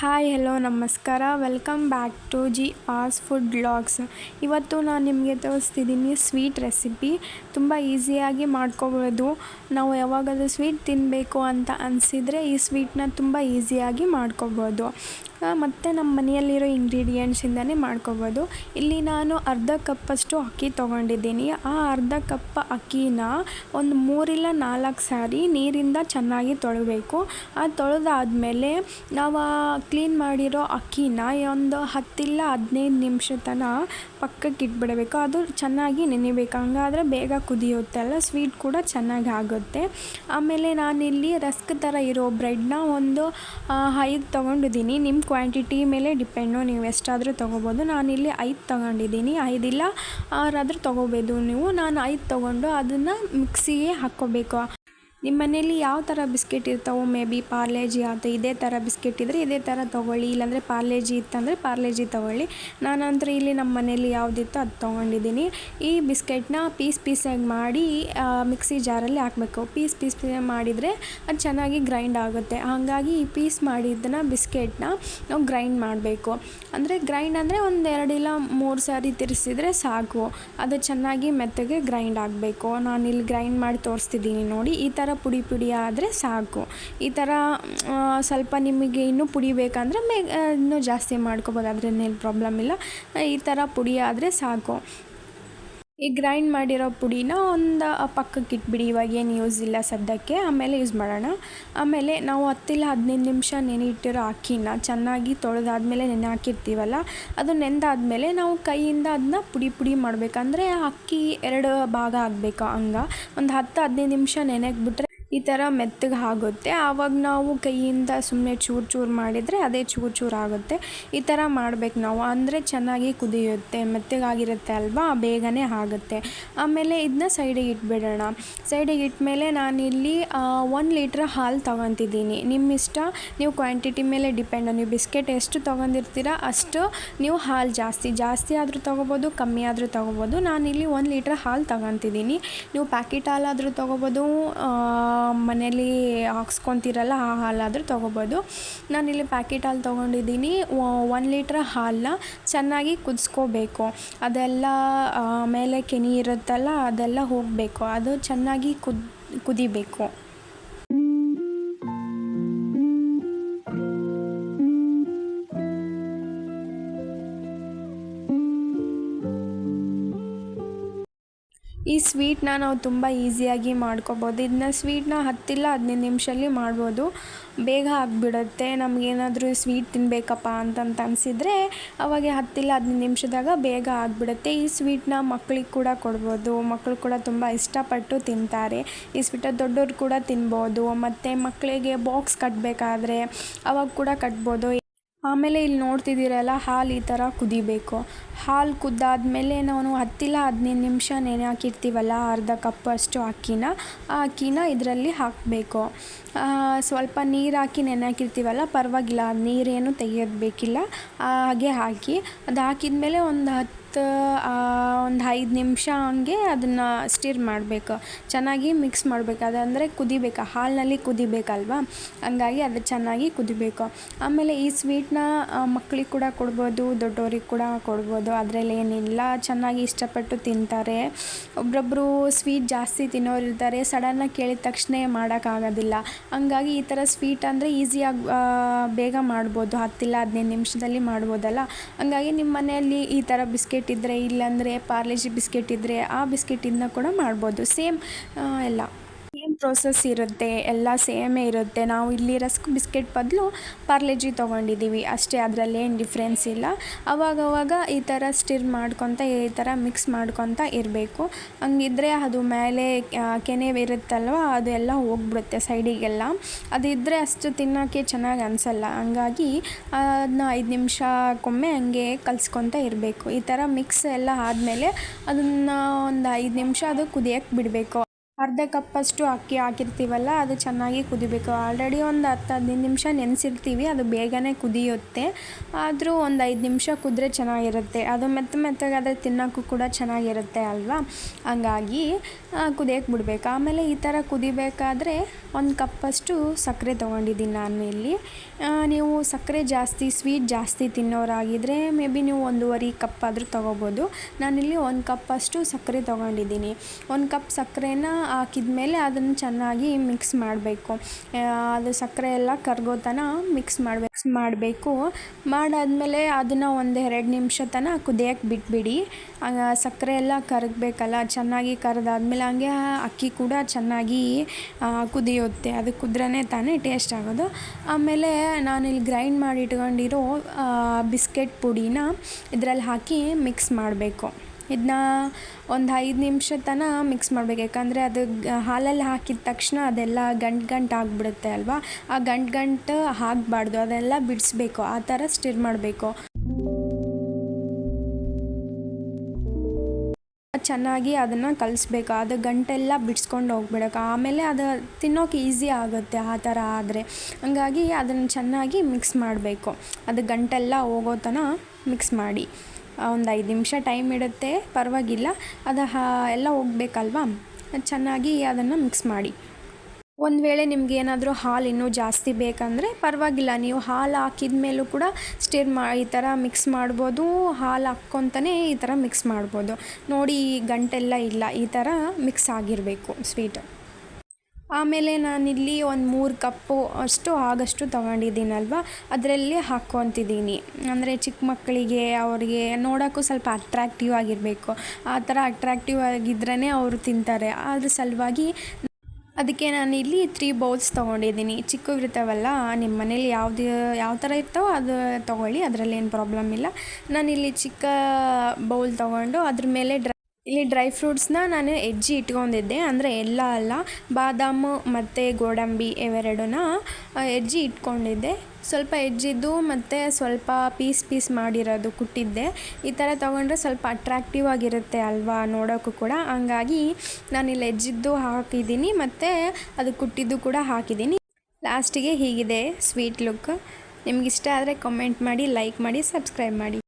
Hi hello ನಮಸ್ಕಾರ welcome back to ಜಿ ಆಸ್ ಫುಡ್ ಬ್ಲಾಗ್ಸ್. ಇವತ್ತು ನಾನು ನಿಮಗೆ ತೋರಿಸ್ತಿದ್ದೀನಿ ಸ್ವೀಟ್ ರೆಸಿಪಿ. ತುಂಬ ಈಸಿಯಾಗಿ ಮಾಡ್ಕೋಬೋದು. ನಾವು ಯಾವಾಗಾದರೂ ಸ್ವೀಟ್ ತಿನ್ನಬೇಕು ಅಂತ ಅನಿಸಿದರೆ ಈ ಸ್ವೀಟ್ನ ತುಂಬ ಈಸಿಯಾಗಿ ಮಾಡ್ಕೋಬೋದು. ಮತ್ತು ನಮ್ಮ ಮನೆಯಲ್ಲಿರೋ ಇಂಗ್ರೀಡಿಯೆಂಟ್ಸಿಂದನೇ ಮಾಡ್ಕೋಬೋದು. ಇಲ್ಲಿ ನಾನು ಅರ್ಧ ಕಪ್ಪಷ್ಟು ಅಕ್ಕಿ ತೊಗೊಂಡಿದ್ದೀನಿ. ಆ ಅರ್ಧ ಕಪ್ ಅಕ್ಕಿನ ಒಂದು 3 ಇಲ್ಲ 4 ಸಾರಿ ನೀರಿಂದ ಚೆನ್ನಾಗಿ ತೊಳಿಬೇಕು. ತೊಳೆದಾದ್ಮೇಲೆ ನಾವು ಕ್ಲೀನ್ ಮಾಡಿರೋ ಅಕ್ಕಿನ ಒಂದು 10 ಇಲ್ಲ 15 ನಿಮಿಷ ತನಕ ಪಕ್ಕಕ್ಕೆ ಇಟ್ಬಿಡಬೇಕು. ಅದು ಚೆನ್ನಾಗಿ ನೆನೆಬೇಕು. ಹಂಗಾದರೆ ಬೇಗ ಕುದಿಯುತ್ತಲ್ಲ, ಸ್ವೀಟ್ ಕೂಡ ಚೆನ್ನಾಗಿ ಆಗುತ್ತೆ. ಆಮೇಲೆ ನಾನಿಲ್ಲಿ ರಸ್ಕ್ ಥರ ಇರೋ ಬ್ರೆಡ್ನ ಒಂದು 5 ತೊಗೊಂಡಿದ್ದೀನಿ. ನಿಮ್ಮ ಕ್ವಾಂಟಿಟಿ ಮೇಲೆ ಡಿಪೆಂಡು, ನೀವು ಎಷ್ಟಾದರೂ ತೊಗೋಬೋದು. ನಾನಿಲ್ಲಿ 5 ತೊಗೊಂಡಿದ್ದೀನಿ. 5 ಇಲ್ಲ 6 ಆದರೂ ತೊಗೋಬೋದು ನೀವು. ನಾನು 5 ತೊಗೊಂಡು ಅದನ್ನು ಮಿಕ್ಸಿಗೆ ಹಾಕ್ಕೋಬೇಕು. ನಿಮ್ಮ ಮನೇಲಿ ಯಾವ ಥರ ಬಿಸ್ಕೆಟ್ ಇರ್ತಾವೋ, ಮೇ ಬಿ ಪಾರ್ಲೇಜಿ ಆಯಿತು, ಇದೇ ಥರ ಬಿಸ್ಕೆಟ್ ಇದ್ದರೆ ಇದೇ ಥರ ತೊಗೊಳ್ಳಿ. ಇಲ್ಲಾಂದರೆ ಪಾರ್ಲೇಜಿ ಇತ್ತಂದರೆ ಪಾರ್ಲೇಜಿ ತೊಗೊಳ್ಳಿ. ನಾನಂತರ ಇಲ್ಲಿ ನಮ್ಮ ಮನೇಲಿ ಯಾವುದಿತ್ತೋ ಅದು ತೊಗೊಂಡಿದ್ದೀನಿ. ಈ ಬಿಸ್ಕೆಟ್ನ ಪೀಸಾಗಿ ಮಾಡಿ ಮಿಕ್ಸಿ ಜಾರಲ್ಲಿ ಹಾಕಬೇಕು. ಪೀಸ್ ಮಾಡಿದರೆ ಅದು ಚೆನ್ನಾಗಿ ಗ್ರೈಂಡ್ ಆಗುತ್ತೆ. ಹಾಗಾಗಿ ಈ ಪೀಸ್ ಮಾಡಿದ್ದನ್ನು ಬಿಸ್ಕೆಟ್ನ ನಾವು ಗ್ರೈಂಡ್ ಮಾಡಬೇಕು. ಅಂದರೆ ಒಂದು 2 ಇಲ್ಲ 3 ಸಾರಿ ತಿರ್ಸಿದ್ರೆ ಸಾಕು. ಅದು ಚೆನ್ನಾಗಿ ಮೆತ್ತಗೆ ಗ್ರೈಂಡ್ ಆಗಬೇಕು. ನಾನಿಲ್ಲಿ ಗ್ರೈಂಡ್ ಮಾಡಿ ತೋರಿಸ್ತಿದ್ದೀನಿ ನೋಡಿ. ಈ ಥರ ಪುಡಿ ಆದರೆ ಸಾಕು. ಈ ಥರ ಸ್ವಲ್ಪ ನಿಮಗೆ ಇನ್ನೂ ಪುಡಿ ಬೇಕಂದರೆ ಇನ್ನೂ ಜಾಸ್ತಿ ಮಾಡ್ಕೋಬೋದು, ಅದರನ್ನೇನು ಪ್ರಾಬ್ಲಮ್ ಇಲ್ಲ. ಈ ಥರ ಪುಡಿ ಆದರೆ ಸಾಕು. ಈ ಗ್ರೈಂಡ್ ಮಾಡಿರೋ ಪುಡಿನ ಒಂದು ಪಕ್ಕಕ್ಕೆ ಇಟ್ಬಿಡಿ. ಇವಾಗ ಏನು ಯೂಸ್ ಇಲ್ಲ ಸದ್ಯಕ್ಕೆ, ಆಮೇಲೆ ಯೂಸ್ ಮಾಡೋಣ. ಆಮೇಲೆ ನಾವು 10 ಇಲ್ಲ 15 ನಿಮಿಷ ನೆನೆಯಿಟ್ಟಿರೋ ಅಕ್ಕಿನ ಚೆನ್ನಾಗಿ ತೊಳೆದಾದ್ಮೇಲೆ ನೆನೆ ಹಾಕಿರ್ತೀವಲ್ಲ, ಅದು ನೆಂದಾದ್ಮೇಲೆ ನಾವು ಕೈಯಿಂದ ಅದನ್ನ ಪುಡಿ ಮಾಡಬೇಕಂದ್ರೆ ಅಕ್ಕಿ 2 ಭಾಗ ಆಗಬೇಕು. ಒಂದು 10-15 ನಿಮಿಷ ನೆನೆಗೆ ಬಿಟ್ಟರೆ ಈ ಥರ ಮೆತ್ತಗೆ ಆಗುತ್ತೆ. ಆವಾಗ ನಾವು ಕೈಯಿಂದ ಸುಮ್ಮನೆ ಚೂರು ಮಾಡಿದರೆ ಅದೇ ಚೂರು ಆಗುತ್ತೆ. ಈ ಥರ ಮಾಡಬೇಕು ನಾವು, ಅಂದರೆ ಚೆನ್ನಾಗಿ ಕುದಿಯುತ್ತೆ. ಮೆತ್ತಗಾಗಿರುತ್ತೆ ಅಲ್ವಾ, ಬೇಗನೆ ಆಗುತ್ತೆ. ಆಮೇಲೆ ಇದನ್ನ ಸೈಡಿಗೆ ಇಟ್ಬಿಡೋಣ. ಸೈಡಿಗೆ ಇಟ್ಮೇಲೆ ನಾನಿಲ್ಲಿ 1 ಲೀಟ್ರ್ ಹಾಲು ತೊಗೊತಿದ್ದೀನಿ. ನಿಮ್ಮ ಇಷ್ಟ, ನೀವು ಕ್ವಾಂಟಿಟಿ ಮೇಲೆ ಡಿಪೆಂಡು. ನೀವು ಬಿಸ್ಕೆಟ್ ಎಷ್ಟು ತೊಗೊಂಡಿರ್ತೀರ ಅಷ್ಟು ನೀವು ಹಾಲು ಜಾಸ್ತಿ ಆದರೂ ತೊಗೋಬೋದು, ಕಮ್ಮಿ ಆದರೂ ತೊಗೋಬೋದು. ನಾನಿಲ್ಲಿ 1 ಲೀಟ್ರ್ ಹಾಲು ತೊಗೊತಿದ್ದೀನಿ. ನೀವು ಪ್ಯಾಕೆಟ್ ಹಾಲಾದರೂ ತೊಗೋಬೋದು, ಮನೇಲಿ ಹಾಕ್ಸ್ಕೊತೀರಲ್ಲ ಆ ಹಾಲಾದರೂ ತೊಗೋಬೋದು. ನಾನಿಲ್ಲಿ ಪ್ಯಾಕೆಟ್ ಹಾಲು ತೊಗೊಂಡಿದ್ದೀನಿ. 1 ಲೀಟ್ರ್ ಹಾಲನ್ನ ಚೆನ್ನಾಗಿ ಕುದಿಸ್ಕೋಬೇಕು. ಅದೆಲ್ಲ ಮೇಲೆ ಕೆನೆ ಇರುತ್ತಲ್ಲ, ಅದೆಲ್ಲ ಹೋಗಬೇಕು. ಅದು ಚೆನ್ನಾಗಿ ಕುದಿಬೇಕು. ಈ ಸ್ವೀಟ್ನ ನಾವು ತುಂಬ ಈಸಿಯಾಗಿ ಮಾಡ್ಕೋಬೋದು. ಇದನ್ನ ಸ್ವೀಟ್ನ 10 ಇಲ್ಲ 15 ನಿಮಿಷದಲ್ಲಿ ಮಾಡ್ಬೋದು. ಬೇಗ ಆಗಿಬಿಡುತ್ತೆ. ನಮಗೇನಾದರೂ ಸ್ವೀಟ್ ತಿನ್ನಬೇಕಪ್ಪ ಅಂತ ಅನಿಸಿದರೆ ಅವಾಗ 10 ಇಲ್ಲ 15 ನಿಮಿಷದಾಗ ಬೇಗ ಆಗಿಬಿಡುತ್ತೆ. ಈ ಸ್ವೀಟ್ನ ಮಕ್ಕಳಿಗೆ ಕೂಡ ಕೊಡ್ಬೋದು. ಮಕ್ಕಳು ಕೂಡ ತುಂಬ ಇಷ್ಟಪಟ್ಟು ತಿಂತಾರೆ. ಈ ಸ್ವೀಟ ದೊಡ್ಡವ್ರು ಕೂಡ ತಿನ್ಬೋದು. ಮತ್ತು ಮಕ್ಕಳಿಗೆ ಬಾಕ್ಸ್ ಕಟ್ಟಬೇಕಾದ್ರೆ ಅವಾಗ ಕೂಡ ಕಟ್ಬೋದು. ಆಮೇಲೆ ಇಲ್ಲಿ ನೋಡ್ತಿದ್ದೀರಲ್ಲ, ಹಾಲು ಈ ಥರ ಕುದಿಬೇಕು. ಹಾಲು ಕುದ್ದಾದ್ಮೇಲೆ ನಾವು 10 ಇಲ್ಲ 15 ನಿಮಿಷ ನೆನೆ ಹಾಕಿರ್ತೀವಲ್ಲ, ಅರ್ಧ ಕಪ್ ಅಷ್ಟು ಅಕ್ಕಿನ ಇದರಲ್ಲಿ ಹಾಕಬೇಕು. ಸ್ವಲ್ಪ ನೀರು ಹಾಕಿ ನೆನೆ ಹಾಕಿರ್ತೀವಲ್ಲ, ಪರವಾಗಿಲ್ಲ, ನೀರೇನು ತೆಗೆಯೋದು ಬೇಕಿಲ್ಲ. ಹಾಗೆ ಹಾಕಿ ಅದು ಹಾಕಿದ್ಮೇಲೆ ಒಂದು 5 ನಿಮಿಷ ಹಂಗೆ ಅದನ್ನು ಸ್ಟಿರ್ ಮಾಡಬೇಕು. ಚೆನ್ನಾಗಿ ಮಿಕ್ಸ್ ಮಾಡಬೇಕು. ಅದಂದರೆ ಕುದಿಬೇಕು, ಹಾಲಿನಲ್ಲಿ ಕುದಿಬೇಕಲ್ವ, ಹಂಗಾಗಿ ಅದು ಚೆನ್ನಾಗಿ ಕುದಿಬೇಕು. ಆಮೇಲೆ ಈ ಸ್ವೀಟ್ನ ಮಕ್ಕಳಿಗೆ ಕೂಡ ಕೊಡ್ಬೋದು, ದೊಡ್ಡವ್ರಿಗೆ ಕೂಡ ಕೊಡ್ಬೋದು. ಅದರಲ್ಲಿ ಏನಿಲ್ಲ, ಚೆನ್ನಾಗಿ ಇಷ್ಟಪಟ್ಟು ತಿಂತಾರೆ. ಒಬ್ಬೊಬ್ಬರು ಸ್ವೀಟ್ ಜಾಸ್ತಿ ತಿನ್ನೋರು ಇರ್ತಾರೆ, ಸಡನ್ನಾಗಿ ಕೇಳಿದ ತಕ್ಷಣ ಮಾಡೋಕ್ಕಾಗೋದಿಲ್ಲ. ಹಂಗಾಗಿ ಈ ಥರ ಸ್ವೀಟ್ ಅಂದರೆ ಈಸಿಯಾಗಿ ಬೇಗ ಮಾಡ್ಬೋದು. 10 ಇಲ್ಲ 15 ನಿಮಿಷದಲ್ಲಿ ಮಾಡ್ಬೋದಲ್ಲ. ಹಂಗಾಗಿ ನಿಮ್ಮ ಮನೆಯಲ್ಲಿ ಈ ಥರ ಬಿಸ್ಕೆಟ್ ಇದ್ದರೆ, ಇಲ್ಲಾಂದರೆ ಪಾರ್ಲೇಜಿ ಬಿಸ್ಕೆಟ್ ಇದ್ದರೆ ಆ ಬಿಸ್ಕೆಟಿಂದ ಕೂಡ ಮಾಡ್ಬೋದು. ಸೇಮ್ ಪ್ರೋಸೆಸ್ ಇರುತ್ತೆ, ಎಲ್ಲ ಸೇಮೇ ಇರುತ್ತೆ. ನಾವು ಇಲ್ಲಿ ರಸ್ಕ್ ಬಿಸ್ಕೆಟ್ ಬದಲು ಪಾರ್ಲೇಜಿ ತೊಗೊಂಡಿದ್ದೀವಿ ಅಷ್ಟೇ, ಅದರಲ್ಲೇನು ಡಿಫ್ರೆನ್ಸ್ ಇಲ್ಲ. ಅವಾಗವಾಗ ಈ ಥರ ಸ್ಟಿರ್ ಮಾಡ್ಕೊತ, ಈ ಥರ ಮಿಕ್ಸ್ ಮಾಡ್ಕೊತ ಇರಬೇಕು. ಹಂಗಿದ್ರೆ ಅದು ಮೇಲೆ ಕೆನೆ ಇರುತ್ತಲ್ವ, ಅದು ಎಲ್ಲ ಹೋಗ್ಬಿಡುತ್ತೆ ಸೈಡಿಗೆಲ್ಲ. ಅದಿದ್ದರೆ ಅಷ್ಟು ತಿನ್ನೋಕ್ಕೆ ಚೆನ್ನಾಗಿ ಅನಿಸಲ್ಲ. ಹಂಗಾಗಿ ಅದನ್ನ 5 ನಿಮಿಷಕ್ಕೊಮ್ಮೆ ಹಂಗೆ ಕಲಿಸ್ಕೊತ ಇರಬೇಕು. ಈ ಥರ ಮಿಕ್ಸ್ ಎಲ್ಲ ಆದಮೇಲೆ ಅದನ್ನು ಒಂದು 5 ನಿಮಿಷ ಅದು ಕುದಿಯೋಕ್ಕೆ ಬಿಡಬೇಕು. ಅರ್ಧ ಕಪ್ಪಷ್ಟು ಅಕ್ಕಿ ಹಾಕಿರ್ತೀವಲ್ಲ, ಅದು ಚೆನ್ನಾಗಿ ಕುದಿಬೇಕು. ಆಲ್ರೆಡಿ ಒಂದು 10-15 ನಿಮಿಷ ನೆನೆಸಿರ್ತೀವಿ, ಅದು ಬೇಗನೆ ಕುದಿಯುತ್ತೆ. ಆದರೂ ಒಂದು 5 ನಿಮಿಷ ಕುದ್ರೆ ಚೆನ್ನಾಗಿರುತ್ತೆ. ಅದು ಮೆತ್ತಗಾದರೆ ತಿನ್ನೋಕ್ಕೂ ಕೂಡ ಚೆನ್ನಾಗಿರುತ್ತೆ ಅಲ್ವಾ. ಹಂಗಾಗಿ ಕುದಿಯೋಕ್ಕೆ ಬಿಡಬೇಕು. ಆಮೇಲೆ ಈ ಥರ ಕುದಿಬೇಕಾದ್ರೆ 1 ಕಪ್ಪಷ್ಟು ಸಕ್ಕರೆ ತೊಗೊಂಡಿದ್ದೀನಿ ನಾನು ಇಲ್ಲಿ. ನೀವು ಸಕ್ಕರೆ ಜಾಸ್ತಿ, ಸ್ವೀಟ್ ಜಾಸ್ತಿ ತಿನ್ನೋರಾಗಿದ್ದರೆ ಮೇ ಬಿ ನೀವು 1.5 ಕಪ್ ಆದರೂ ತೊಗೋಬೋದು. ನಾನಿಲ್ಲಿ 1 ಕಪ್ಪಷ್ಟು ಸಕ್ಕರೆ ತೊಗೊಂಡಿದ್ದೀನಿ. 1 ಕಪ್ ಸಕ್ಕರೆನ ಹಾಕಿದ ಮೇಲೆ ಅದನ್ನು ಚೆನ್ನಾಗಿ ಮಿಕ್ಸ್ ಮಾಡಬೇಕು. ಅದು ಸಕ್ಕರೆ ಎಲ್ಲ ಕರಗೋ ತನಕ ಮಿಕ್ಸ್ ಮಾಡಬೇಕು. ಮಾಡಾದಮೇಲೆ ಅದನ್ನು 1-2 ನಿಮಿಷ ತನಕ ಕುದಿಯೋಕ್ಕೆ ಬಿಟ್ಬಿಡಿ. ಸಕ್ಕರೆ ಎಲ್ಲ ಕರಗಬೇಕಲ್ಲ, ಚೆನ್ನಾಗಿ ಕರೆದಾದ್ಮೇಲೆ ಹಂಗೆ ಅಕ್ಕಿ ಕೂಡ ಚೆನ್ನಾಗಿ ಕುದಿಯುತ್ತೆ. ಅದು ಕುದ್ರೇ ತಾನೇ ಟೇಸ್ಟ್ ಆಗೋದು. ಆಮೇಲೆ ನಾನಿಲ್ಲಿ ಗ್ರೈಂಡ್ ಮಾಡಿ ಇಟ್ಕೊಂಡಿರೋ ಬಿಸ್ಕೆಟ್ ಪುಡಿನ ಇದರಲ್ಲಿ ಹಾಕಿ ಮಿಕ್ಸ್ ಮಾಡಬೇಕು. ಇದನ್ನ ಒಂದು 5 ನಿಮಿಷ ತನಕ ಮಿಕ್ಸ್ ಮಾಡಬೇಕು. ಯಾಕಂದರೆ ಅದು ಹಾಲಲ್ಲಿ ಹಾಕಿದ ತಕ್ಷಣ ಅದೆಲ್ಲ ಗಂಟು ಆಗಿಬಿಡುತ್ತೆ ಅಲ್ವಾ. ಆ ಗಂಟು ಹಾಕಬಾರ್ದು, ಅದೆಲ್ಲ ಬಿಡಿಸ್ಬೇಕು. ಆ ಥರ ಸ್ಟಿರ್ ಮಾಡಬೇಕು. ಚೆನ್ನಾಗಿ ಅದನ್ನು ಕಲಿಸ್ಬೇಕು. ಅದು ಗಂಟೆಲ್ಲ ಬಿಡಿಸ್ಕೊಂಡು ಹೋಗ್ಬಿಡಬೇಕು. ಆಮೇಲೆ ಅದು ತಿನ್ನೋಕೆ ಈಸಿ ಆಗುತ್ತೆ ಆ ಥರ ಆದರೆ. ಹಂಗಾಗಿ ಅದನ್ನು ಚೆನ್ನಾಗಿ ಮಿಕ್ಸ್ ಮಾಡಬೇಕು. ಅದು ಗಂಟೆಲ್ಲ ಹೋಗೋ ತನಕ ಮಿಕ್ಸ್ ಮಾಡಿ. ಒಂದು 5 ನಿಮಿಷ ಟೈಮ್ ಇಡುತ್ತೆ, ಪರವಾಗಿಲ್ಲ. ಅದು ಎಲ್ಲ ಹೋಗ್ಬೇಕಲ್ವಾ, ಚೆನ್ನಾಗಿ ಅದನ್ನು ಮಿಕ್ಸ್ ಮಾಡಿ. ಒಂದು ವೇಳೆ ನಿಮ್ಗೆ ಏನಾದರೂ ಹಾಲು ಇನ್ನೂ ಜಾಸ್ತಿ ಬೇಕಂದರೆ ಪರವಾಗಿಲ್ಲ, ನೀವು ಹಾಲು ಹಾಕಿದ ಮೇಲೂ ಕೂಡ ಈ ಥರ ಮಿಕ್ಸ್ ಮಾಡ್ಬೋದು. ಹಾಲು ಹಾಕ್ಕೊತಾನೆ ಈ ಥರ ಮಿಕ್ಸ್ ಮಾಡ್ಬೋದು. ನೋಡಿ, ಗಂಟೆಲ್ಲ ಇಲ್ಲ, ಈ ಥರ ಮಿಕ್ಸ್ ಆಗಿರಬೇಕು ಸ್ವೀಟ್. ಆಮೇಲೆ ನಾನಿಲ್ಲಿ ಒಂದು 3 ಕಪ್ಪು ಆಗಷ್ಟು ತೊಗೊಂಡಿದ್ದೀನಲ್ವ, ಅದರಲ್ಲಿ ಹಾಕ್ಕೊತಿದ್ದೀನಿ. ಅಂದರೆ ಚಿಕ್ಕ ಮಕ್ಕಳಿಗೆ, ಅವ್ರಿಗೆ ನೋಡೋಕ್ಕೂ ಸ್ವಲ್ಪ ಅಟ್ರಾಕ್ಟಿವ್ ಆಗಿರಬೇಕು. ಆ ಥರ ಅಟ್ರಾಕ್ಟಿವ್ ಆಗಿದ್ರೇ ಅವರು ತಿಂತಾರೆ. ಅದ್ರ ಸಲುವಾಗಿ ಅದಕ್ಕೆ ನಾನಿಲ್ಲಿ 3 ಬೌಲ್ಸ್ ತೊಗೊಂಡಿದ್ದೀನಿ. ಚಿಕ್ಕವಿರ್ತಾವಲ್ಲ, ನಿಮ್ಮ ಮನೇಲಿ ಯಾವ ಥರ ಇರ್ತಾವೋ ಅದು ತೊಗೊಳ್ಳಿ, ಅದರಲ್ಲಿ ಏನು ಪ್ರಾಬ್ಲಮ್ ಇಲ್ಲ. ನಾನಿಲ್ಲಿ ಚಿಕ್ಕ ಬೌಲ್ ತೊಗೊಂಡು ಅದ್ರ ಮೇಲೆ ಡ್ರೈ ಫ್ರೂಟ್ಸ್ನ ನಾನು ಹೆಜ್ಜಿ ಇಟ್ಕೊಂಡಿದ್ದೆ. ಅಂದರೆ ಎಲ್ಲ ಅಲ್ಲ, ಬಾದಾಮು ಮತ್ತು ಗೋಡಂಬಿ ಇವೆರಡನ್ನ ಹೆಜ್ಜಿ ಇಟ್ಕೊಂಡಿದ್ದೆ. ಸ್ವಲ್ಪ ಹೆಜ್ಜಿದ್ದು ಮತ್ತು ಸ್ವಲ್ಪ ಪೀಸ್ ಮಾಡಿರೋದು ಕುಟ್ಟಿದ್ದೆ. ಈ ಥರ ತೊಗೊಂಡ್ರೆ ಸ್ವಲ್ಪ ಅಟ್ರಾಕ್ಟಿವ್ ಆಗಿರುತ್ತೆ ಅಲ್ವಾ, ನೋಡೋಕ್ಕೂ ಕೂಡ. ಹಂಗಾಗಿ ನಾನಿಲ್ಲಿ ಹೆಜ್ಜಿದ್ದು ಹಾಕಿದ್ದೀನಿ ಮತ್ತು ಅದು ಕುಟ್ಟಿದ್ದು ಕೂಡ ಹಾಕಿದ್ದೀನಿ. ಲಾಸ್ಟಿಗೆ ಹೀಗಿದೆ ಸ್ವೀಟ್ ಲುಕ್. ನಿಮಗಿಷ್ಟ ಆದರೆ ಕಮೆಂಟ್ ಮಾಡಿ, ಲೈಕ್ ಮಾಡಿ, ಸಬ್ಸ್ಕ್ರೈಬ್ ಮಾಡಿ.